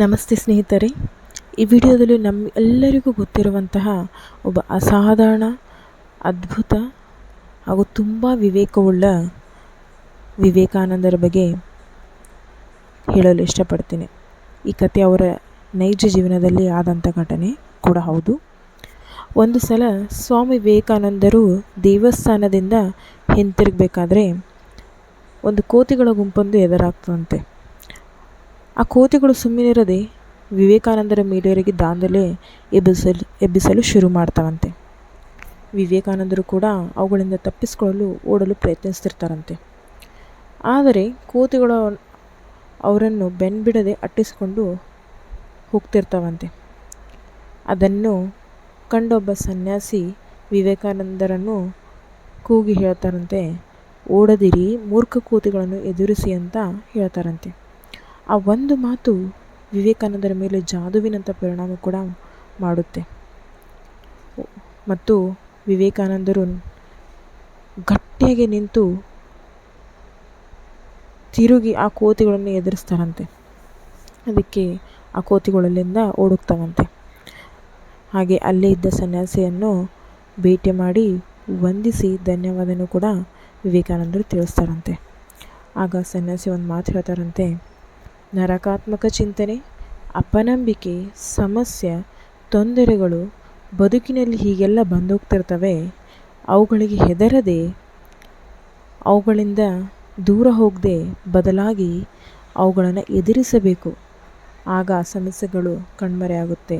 ನಮಸ್ತೆ ಸ್ನೇಹಿತರೆ, ಈ ವಿಡಿಯೋದಲ್ಲಿ ನಮ್ಮೆಲ್ಲರಿಗೂ ಗೊತ್ತಿರುವಂತಹ ಒಬ್ಬ ಅಸಾಧಾರಣ, ಅದ್ಭುತ ಹಾಗೂ ತುಂಬ ವಿವೇಕವುಳ್ಳ ವಿವೇಕಾನಂದರ ಬಗ್ಗೆ ಹೇಳಲು ಇಷ್ಟಪಡ್ತೀನಿ. ಈ ಕಥೆ ಅವರ ನೈಜ ಜೀವನದಲ್ಲಿ ಆದಂಥ ಘಟನೆ ಕೂಡ ಹೌದು. ಒಂದು ಸಲ ಸ್ವಾಮಿ ವಿವೇಕಾನಂದರು ದೇವಸ್ಥಾನದಿಂದ ಹಿಂತಿರುಗಬೇಕಾದ್ರೆ ಒಂದು ಕೋತಿಗಳ ಗುಂಪೊಂದು ಎದುರಾಗ್ತದಂತೆ. ಆ ಕೋತಿಗಳು ಸುಮ್ಮನಿರದೆ ವಿವೇಕಾನಂದರ ಮೇಲೆರಗಿ ದಾಂಧಲೆ ಎಬ್ಬಿಸಲು ಶುರು ಮಾಡ್ತಾವಂತೆ. ವಿವೇಕಾನಂದರು ಕೂಡ ಅವುಗಳಿಂದ ತಪ್ಪಿಸಿಕೊಳ್ಳಲು ಓಡಲು ಪ್ರಯತ್ನಿಸ್ತಿರ್ತಾರಂತೆ. ಆದರೆ ಕೋತಿಗಳು ಅವರನ್ನು ಬೆನ್ಬಿಡದೆ ಅಟ್ಟಿಸಿಕೊಂಡು ಹೋಗ್ತಿರ್ತಾವಂತೆ. ಅದನ್ನು ಕಂಡೊಬ್ಬ ಸನ್ಯಾಸಿ ವಿವೇಕಾನಂದರನ್ನು ಕೂಗಿ ಹೇಳ್ತಾರಂತೆ, ಓಡದಿರಿ, ಮೂರ್ಖ ಕೋತಿಗಳನ್ನು ಎದುರಿಸಿ ಅಂತ ಹೇಳ್ತಾರಂತೆ. ಆ ಒಂದು ಮಾತು ವಿವೇಕಾನಂದರ ಮೇಲೆ ಜಾದುವಿನಂಥ ಪರಿಣಾಮ ಕೂಡ ಮಾಡುತ್ತೆ ಮತ್ತು ವಿವೇಕಾನಂದರು ಗಟ್ಟಿಯಾಗಿ ನಿಂತು ತಿರುಗಿ ಆ ಕೋತಿಗಳನ್ನು ಎದುರಿಸ್ತಾರಂತೆ. ಅದಕ್ಕೆ ಆ ಕೋತಿಗಳಲ್ಲಿಂದ ಓಡುತ್ತವಂತೆ. ಹಾಗೆ ಅಲ್ಲೇ ಇದ್ದ ಸನ್ಯಾಸಿಯನ್ನು ಭೇಟಿ ಮಾಡಿ ವಂದಿಸಿ ಧನ್ಯವಾದನೂ ಕೂಡ ವಿವೇಕಾನಂದರು ತಿಳಿಸ್ತಾರಂತೆ. ಆಗ ಸನ್ಯಾಸಿ ಒಂದು ಮಾತು ಹೇಳ್ತಾರಂತೆ, ನರಕಾತ್ಮಕ ಚಿಂತನೆ, ಅಪನಂಬಿಕೆ, ಸಮಸ್ಯೆ, ತೊಂದರೆಗಳು ಬದುಕಿನಲ್ಲಿ ಹೀಗೆಲ್ಲ ಬಂದೋಗ್ತಿರ್ತವೆ. ಅವುಗಳಿಗೆ ಹೆದರದೆ, ಅವುಗಳಿಂದ ದೂರ ಹೋಗದೆ, ಬದಲಾಗಿ ಅವುಗಳನ್ನು ಎದುರಿಸಬೇಕು. ಆಗ ಸಮಸ್ಯೆಗಳು ಕಣ್ಮರೆಯಾಗುತ್ತೆ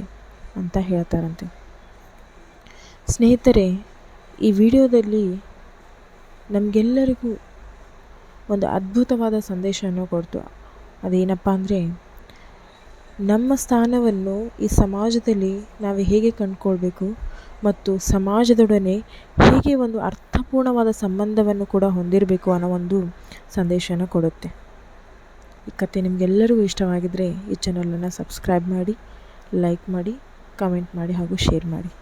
ಅಂತ ಹೇಳ್ತಾರಂತೆ. ಸ್ನೇಹಿತರೆ, ಈ ವಿಡಿಯೋದಲ್ಲಿ ನಮಗೆಲ್ಲರಿಗೂ ಒಂದು ಅದ್ಭುತವಾದ ಸಂದೇಶವನ್ನು ಕೊಡ್ತು. ಅದೇನಪ್ಪ ಅಂದರೆ, ನಮ್ಮ ಸ್ಥಾನವನ್ನು ಈ ಸಮಾಜದಲ್ಲಿ ನಾವು ಹೇಗೆ ಕಂಡುಕೊಳ್ಬೇಕು ಮತ್ತು ಸಮಾಜದೊಡನೆ ಹೇಗೆ ಒಂದು ಅರ್ಥಪೂರ್ಣವಾದ ಸಂಬಂಧವನ್ನು ಕೂಡ ಹೊಂದಿರಬೇಕು ಅನ್ನೋ ಒಂದು ಸಂದೇಶನ ಕೊಡುತ್ತೆ. ಈ ಕಥೆ ನಿಮಗೆಲ್ಲರಿಗೂ ಇಷ್ಟವಾಗಿದ್ದರೆ ಈ ಚಾನಲನ್ನು ಸಬ್ಸ್ಕ್ರೈಬ್ ಮಾಡಿ, ಲೈಕ್ ಮಾಡಿ, ಕಮೆಂಟ್ ಮಾಡಿ ಹಾಗೂ ಶೇರ್ ಮಾಡಿ.